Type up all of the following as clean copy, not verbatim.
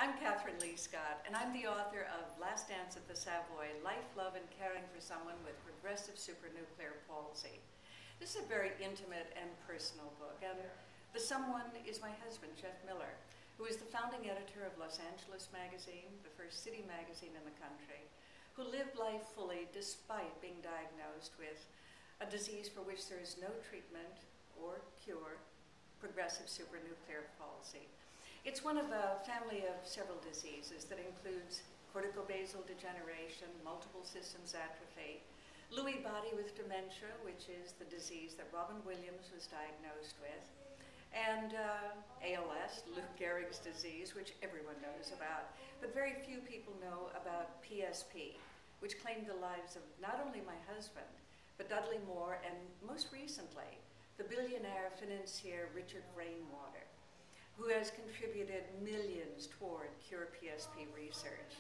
I'm Kathryn Leigh Scott, and I'm the author of Last Dance at the Savoy, Life, Love, and Caring for Someone with Progressive Supranuclear Palsy. This is a very intimate and personal book, and the someone is my husband, Jeff Miller, who is the founding editor of Los Angeles Magazine, the first city magazine in the country, who lived life fully despite being diagnosed with a disease for which there is no treatment or cure, progressive supranuclear palsy. It's one of a family of several diseases that includes corticobasal degeneration, multiple systems atrophy, Lewy body with dementia, which is the disease that Robin Williams was diagnosed with, and ALS, Lou Gehrig's disease, which everyone knows about, but very few people know about PSP, which claimed the lives of not only my husband, but Dudley Moore, and most recently, the billionaire financier Richard Rainwater, who has contributed millions toward Cure PSP research.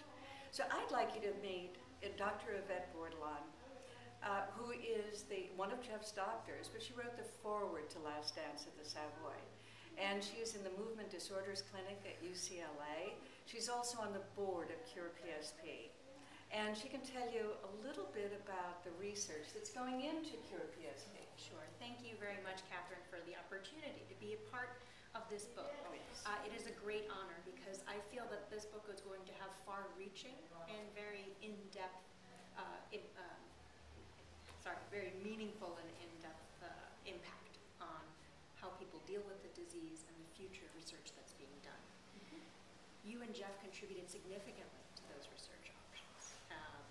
So I'd like you to meet Dr. Yvette Bordelon, who is one of Jeff's doctors, but she wrote the foreword to Last Dance at the Savoy. And she is in the Movement Disorders Clinic at UCLA. She's also on the board of Cure PSP. And she can tell you a little bit about the research that's going into Cure PSP. Sure. Thank you very much, Kathryn, for the opportunity to be a part of this book. Oh, yes. It is a great honor because I feel that this book is going to have far-reaching and very in-depth, very meaningful and in-depth impact on how people deal with the disease and the future research that's being done. Mm-hmm. You and Jeff contributed significantly to those research options,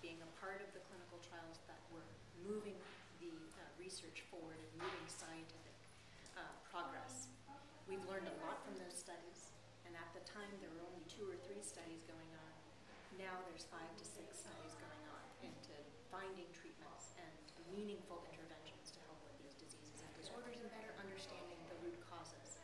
being a part of the clinical trials that were moving the research forward and moving scientific progress. We've learned a lot from those studies, and at the time there were only 2 or 3 studies going on. Now there's 5 to 6 studies going on into finding treatments and meaningful interventions to help with these diseases and disorders and better understanding the root causes.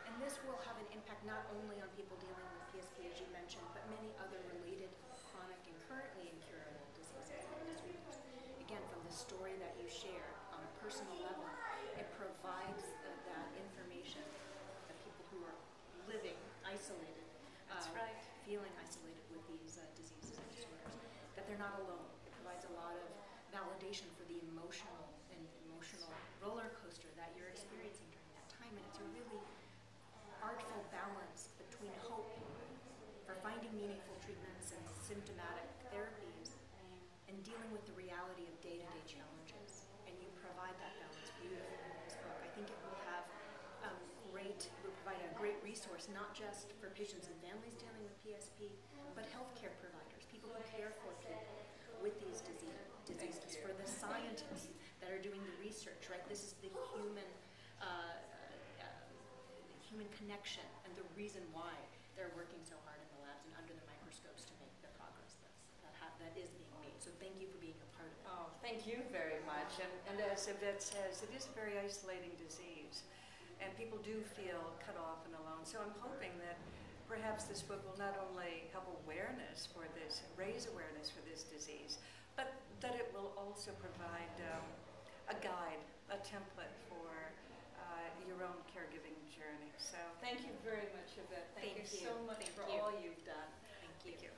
And this will have an impact not only on people dealing with PSP, as you mentioned, but many other related chronic and currently incurable diseases and disorders. Again, from the story that you shared on a personal level, it provides that information that people who are living isolated, feeling isolated with these diseases and disorders, that they're not alone. It provides a lot of validation for the emotional roller coaster that you're experiencing during that time, and it's a really artful balance between hope for finding meaningful treatments and symptomatic therapies and dealing with the reality of day-to-day challenges. And you provide that balance beautifully in this book. I think it will have will provide a great resource, not just for patients and families dealing with PSP, but healthcare providers, people who care for people with these diseases, for the scientists that are doing the research, right? This is the human connection and the reason why they're working so hard in the labs and under the microscopes to make the progress that is being made. So thank you for being a part of it. Oh, thank you very much. And as Yvette says, it is a very isolating disease, and people do feel cut off and alone. So I'm hoping that perhaps this book will not only help awareness for this, raise awareness for this disease, but that it will also provide a guide, a template for your own caregiving journey. So thank you very much, Yvette. Thank you so much for all you've done. Thank you.